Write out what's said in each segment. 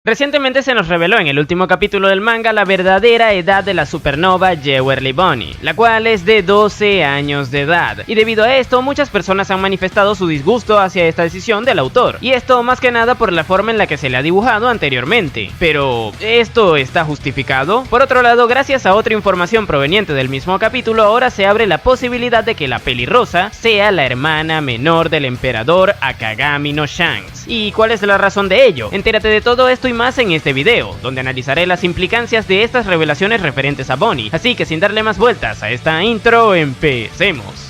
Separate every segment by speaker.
Speaker 1: Recientemente se nos reveló en el último capítulo del manga la verdadera edad de la supernova Jewelry Bunny, la cual es de 12 años de edad, y debido a esto muchas personas han manifestado su disgusto hacia esta decisión del autor, y esto más que nada por la forma en la que se le ha dibujado anteriormente. Pero, ¿esto está justificado? Por otro lado, gracias a otra información proveniente del mismo capítulo, ahora se abre la posibilidad de que la pelirrosa sea la hermana menor del emperador Akagami no Shanks. ¿Y cuál es la razón de ello? Entérate de todo esto y más en este video, donde analizaré las implicancias de estas revelaciones referentes a Bunny. Así que sin darle más vueltas a esta intro, empecemos.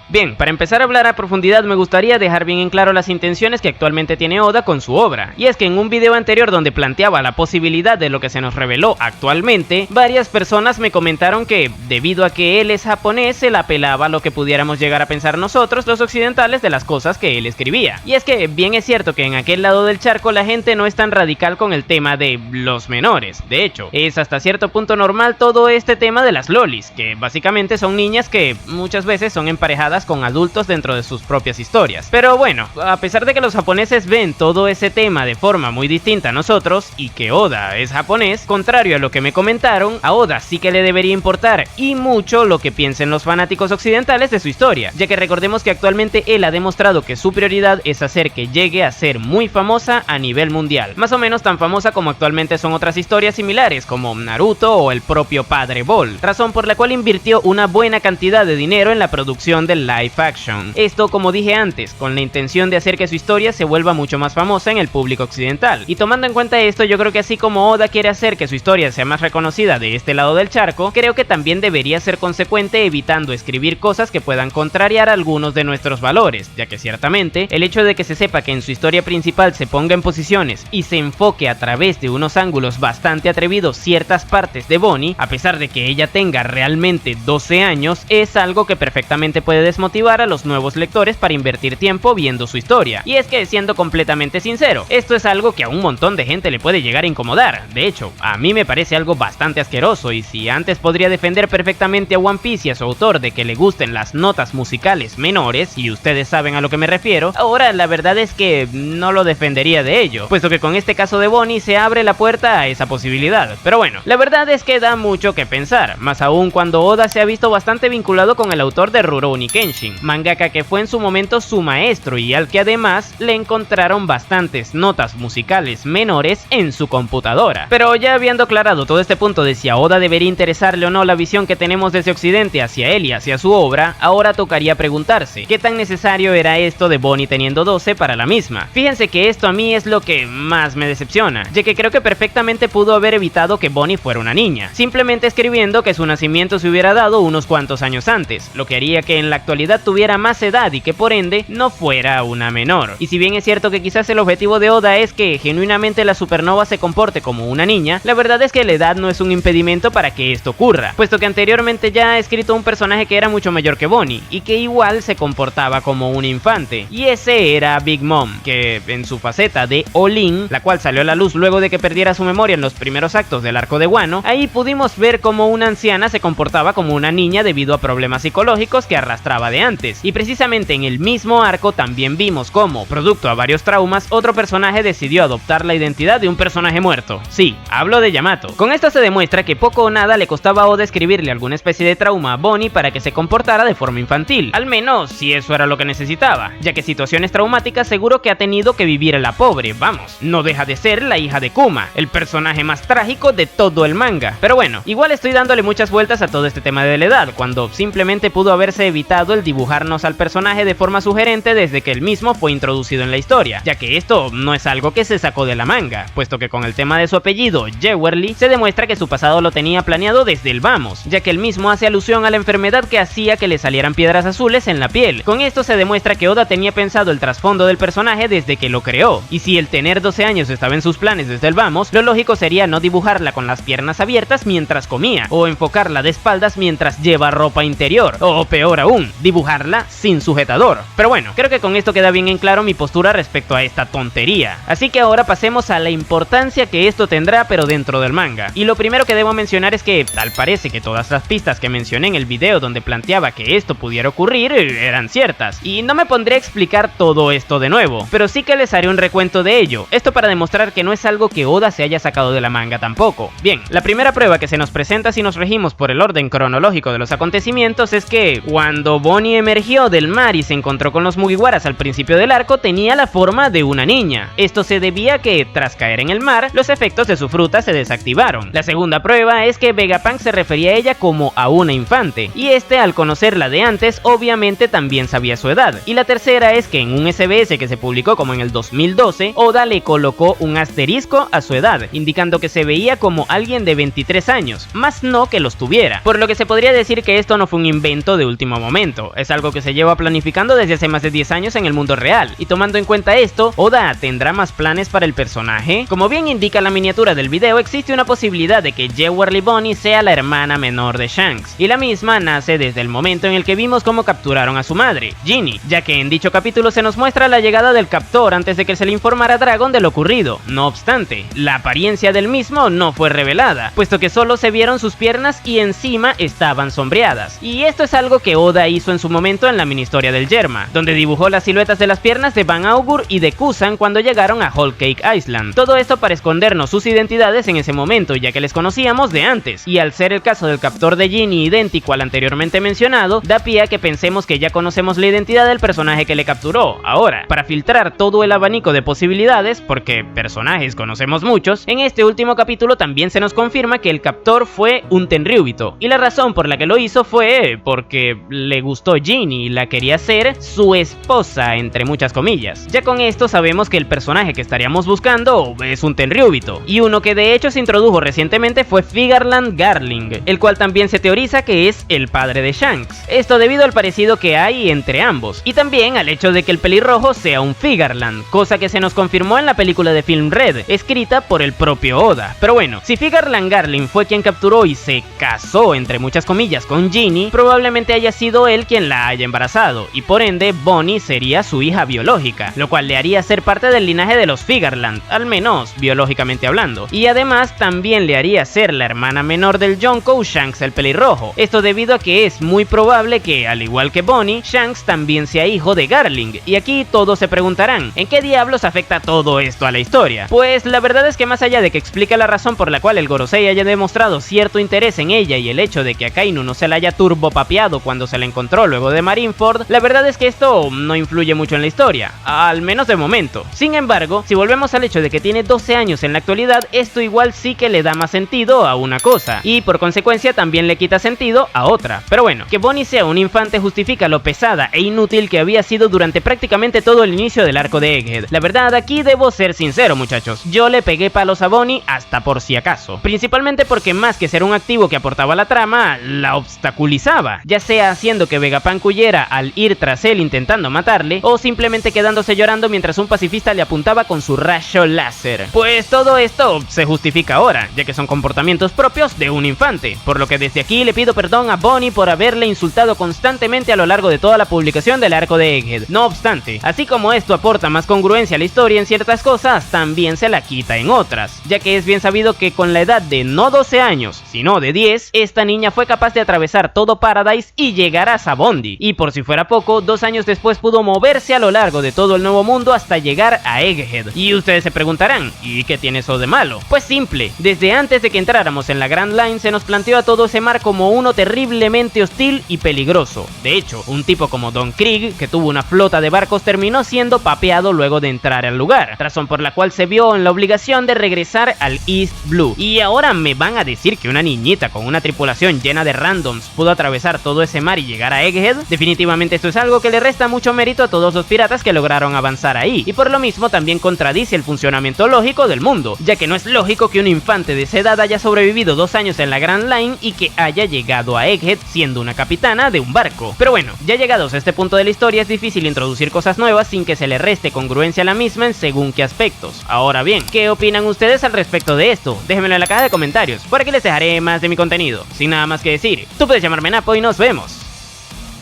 Speaker 1: Bien, para empezar a hablar a profundidad me gustaría dejar bien en claro las intenciones que actualmente tiene Oda con su obra, y es que en un video anterior donde planteaba la posibilidad de lo que se nos reveló actualmente, varias personas me comentaron que, debido a que él es japonés, se la pelaba lo que pudiéramos llegar a pensar nosotros los occidentales de las cosas que él escribía. Y es que bien es cierto que en aquel lado del charco la gente no es tan radical con el tema de los menores, de hecho, es hasta cierto punto normal todo este tema de las lolis, que básicamente son niñas que muchas veces son emparejadas con adultos dentro de sus propias historias. Pero bueno, a pesar de que los japoneses ven todo ese tema de forma muy distinta a nosotros, y que Oda es japonés, contrario a lo que me comentaron, a Oda sí que le debería importar y mucho lo que piensen los fanáticos occidentales de su historia, ya que recordemos que actualmente él ha demostrado que su prioridad es hacer que llegue a ser muy famosa a nivel mundial, más o menos tan famosa como actualmente son otras historias similares como Naruto o el propio Padre Ball, razón por la cual invirtió una buena cantidad de dinero en la producción del live action. Esto, como dije antes, con la intención de hacer que su historia se vuelva mucho más famosa en el público occidental. Y tomando en cuenta esto, yo creo que así como Oda quiere hacer que su historia sea más reconocida de este lado del charco, creo que también debería ser consecuente evitando escribir cosas que puedan contrariar algunos de nuestros valores, ya que ciertamente el hecho de que se sepa que en su historia principal se ponga en posiciones y se enfoque a través de unos ángulos bastante atrevidos ciertas partes de Bunny, a pesar de que ella tenga realmente 12 años, es algo que perfectamente puede desmotivar a los nuevos lectores para invertir tiempo viendo su historia. Y es que, siendo completamente sincero, esto es algo que a un montón de gente le puede llegar a incomodar. De hecho, a mí me parece algo bastante asqueroso, y si antes podría defender perfectamente a One Piece y a su autor de que le gusten las notas musicales menores, y ustedes saben a lo que me refiero, ahora la verdad es que no lo defendería de ello, puesto que con este caso de Bunny se abre la puerta a esa posibilidad. Pero bueno, la verdad es que da mucho que pensar, más aún cuando Oda se ha visto bastante vinculado con el autor de Rurouni Kenshin, mangaka que fue en su momento su maestro y al que además le encontraron bastantes notas musicales menores en su computadora. Pero ya habiendo aclarado todo este punto de si a Oda debería interesarle o no la visión que tenemos desde Occidente hacia él y hacia su obra, ahora tocaría preguntarse, ¿qué tan necesario era esto de Bunny teniendo 12 para la misma? Fíjense que esto a mí es lo que más me decepciona, ya que creo que perfectamente pudo haber evitado que Bunny fuera una niña, simplemente escribiendo que su nacimiento se hubiera dado unos cuantos años antes, lo que haría que en la actualidad tuviera más edad y que por ende no fuera una menor. Y si bien es cierto que quizás el objetivo de Oda es que genuinamente la supernova se comporte como una niña, la verdad es que la edad no es un impedimento para que esto ocurra, puesto que anteriormente ya ha escrito un personaje que era mucho mayor que Bunny y que igual se comportaba como un infante, y ese era Big Mom, que en su faceta de Olin, la cual salió a la luz luego de que perdiera su memoria en los primeros actos del arco de Wano, ahí pudimos ver cómo una anciana se comportaba como una niña debido a problemas psicológicos que arrastraba de antes. Y precisamente en el mismo arco también vimos cómo, producto a varios traumas, otro personaje decidió adoptar la identidad de un personaje muerto. Sí, hablo de Yamato. Con esto se demuestra que poco o nada le costaba a Oda escribirle alguna especie de trauma a Bunny para que se comportara de forma infantil, al menos si eso era lo que necesitaba, ya que situaciones traumáticas seguro que ha tenido que vivir la pobre, vamos, no deja de ser la hija de Kuma, el personaje más trágico de todo el manga. Pero bueno, igual estoy dándole muchas vueltas a todo este tema de la edad, cuando simplemente pudo haberse evitado el dibujarnos al personaje de forma sugerente desde que el mismo fue introducido en la historia, ya que esto no es algo que se sacó de la manga, puesto que con el tema de su apellido, Jewelry, se demuestra que su pasado lo tenía planeado desde el vamos, ya que el mismo hace alusión a la enfermedad que hacía que le salieran piedras azules en la piel. Con esto se demuestra que Oda tenía pensado el trasfondo del personaje desde que lo creó, y si el tener 12 años estaba en sus planes desde el vamos, lo lógico sería no dibujarla con las piernas abiertas mientras comía, o enfocarla de espaldas mientras lleva ropa interior, o peor aún, dibujarla sin sujetador. Pero bueno, creo que con esto queda bien en claro mi postura respecto a esta tontería. Así que ahora pasemos a la importancia que esto tendrá pero dentro del manga. Y lo primero que debo mencionar es que tal parece que todas las pistas que mencioné en el video donde planteaba que esto pudiera ocurrir eran ciertas. Y no me pondré a explicar todo esto de nuevo, pero sí que les haré un recuento de ello. Esto para demostrar que no es algo que Oda se haya sacado de la manga tampoco. Bien, la primera prueba que se nos presenta si nos regimos por el orden cronológico de los acontecimientos es que cuando Bonnie emergió del mar y se encontró con los Mugiwaras al principio del arco, tenía la forma de una niña. Esto se debía a que, tras caer en el mar, los efectos de su fruta se desactivaron. La segunda prueba es que Vegapunk se refería a ella como a una infante, y este, al conocerla de antes, obviamente también sabía su edad. Y la tercera es que en un SBS que se publicó como en el 2012, Oda le colocó un asterisco a su edad, indicando que se veía como alguien de 23 años, más no que los tuviera. Por lo que se podría decir que esto no fue un invento de último momento, es algo que se lleva planificando desde hace más de 10 años en el mundo real, y tomando en cuenta esto, Oda tendrá más planes para el personaje. Como bien indica la miniatura del video, existe una posibilidad de que Jewelry Bonnie sea la hermana menor de Shanks, y la misma nace desde el momento en el que vimos cómo capturaron a su madre, Ginny, ya que en dicho capítulo se nos muestra la llegada del captor antes de que se le informara a Dragon de lo ocurrido. No obstante, la apariencia del mismo no fue revelada, puesto que solo se vieron sus piernas y encima estaban sombreadas, y esto es algo que Oda hizo en su momento en la mini historia del Yerma, donde dibujó las siluetas de las piernas de Van Augur y de Kusan cuando llegaron a Whole Cake Island. Todo esto para escondernos sus identidades en ese momento, ya que les conocíamos de antes, y al ser el caso del captor de Ginny idéntico al anteriormente mencionado, da pie a que pensemos que ya conocemos la identidad del personaje que le capturó. Ahora, para filtrar todo el abanico de posibilidades, porque personajes conocemos muchos, en este último capítulo también se nos confirma que el captor fue un Tenryubito, y la razón por la que lo hizo fue porque le gustó Ginny y la quería ser su esposa, entre muchas comillas. Ya con esto sabemos que el personaje que estaríamos buscando es un Tenryubito, y uno que de hecho se introdujo recientemente fue Figarland Garling, el cual también se teoriza que es el padre de Shanks. Esto debido al parecido que hay entre ambos, y también al hecho de que el pelirrojo sea un Figarland, cosa que se nos confirmó en la película de Film Red, escrita por el propio Oda. Pero bueno, si Figarland Garling fue quien capturó y se casó, entre muchas comillas, con Ginny, probablemente haya sido él quien la haya embarazado, y por ende Bonnie sería su hija biológica, lo cual le haría ser parte del linaje de los Figarland, al menos biológicamente hablando, y además también le haría ser la hermana menor del Yonko, Shanks el pelirrojo. Esto debido a que es muy probable que, al igual que Bonnie, Shanks también sea hijo de Garling, y aquí todos se preguntarán, ¿en qué diablos afecta todo esto a la historia? Pues la verdad es que más allá de que explica la razón por la cual el Gorosei haya demostrado cierto interés en ella y el hecho de que a Akainu no se la haya turbopapeado cuando se la encontró luego de Marineford, la verdad es que esto no influye mucho en la historia, al menos de momento. Sin embargo, si volvemos al hecho de que tiene 12 años en la actualidad, esto igual sí que le da más sentido a una cosa, y por consecuencia también le quita sentido a otra. Pero bueno, que Bonnie sea un infante justifica lo pesada e inútil que había sido durante prácticamente todo el inicio del arco de Egghead. La verdad, aquí debo ser sincero, muchachos, yo le pegué palos a Bonnie hasta por si acaso, principalmente porque más que ser un activo que aportaba a la trama, la obstaculizaba, ya sea haciendo que Vegapunk huyera al ir tras él intentando matarle, o simplemente quedándose llorando mientras un pacifista le apuntaba con su rayo láser. Pues todo esto se justifica ahora, ya que son comportamientos propios de un infante, por lo que desde aquí le pido perdón a Bonnie por haberle insultado constantemente a lo largo de toda la publicación del arco de Egghead. No obstante, así como esto aporta más congruencia a la historia en ciertas cosas, también se la quita en otras, ya que es bien sabido que con la edad de no 12 años, sino de 10, esta niña fue capaz de atravesar todo Paradise y llegar a Sabondi, y por si fuera poco, 2 años después pudo moverse a lo largo de todo el nuevo mundo hasta llegar a Egghead. Y ustedes se preguntarán, ¿y qué tiene eso de malo? Pues simple, desde antes de que entráramos en la Grand Line se nos planteó a todo ese mar como uno terriblemente hostil y peligroso. De hecho, un tipo como Don Krieg, que tuvo una flota de barcos, terminó siendo papeado luego de entrar al lugar, razón por la cual se vio en la obligación de regresar al East Blue. Y ahora me van a decir que una niñita con una tripulación llena de randoms pudo atravesar todo ese mar y llegar a Egghead. Definitivamente esto es algo que le resta mucho mérito a todos los piratas que lograron avanzar ahí, y por lo mismo también contradice el funcionamiento lógico del mundo, ya que no es lógico que un infante de esa edad haya sobrevivido 2 años en la Grand Line y que haya llegado a Egghead siendo una capitana de un barco. Pero bueno, ya llegados a este punto de la historia es difícil introducir cosas nuevas sin que se le reste congruencia a la misma en según qué aspectos. Ahora bien, ¿qué opinan ustedes al respecto de esto? Déjenmelo en la caja de comentarios, por aquí les dejaré más de mi contenido. Sin nada más que decir, tú puedes llamarme Napo y nos vemos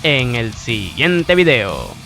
Speaker 1: en el siguiente video.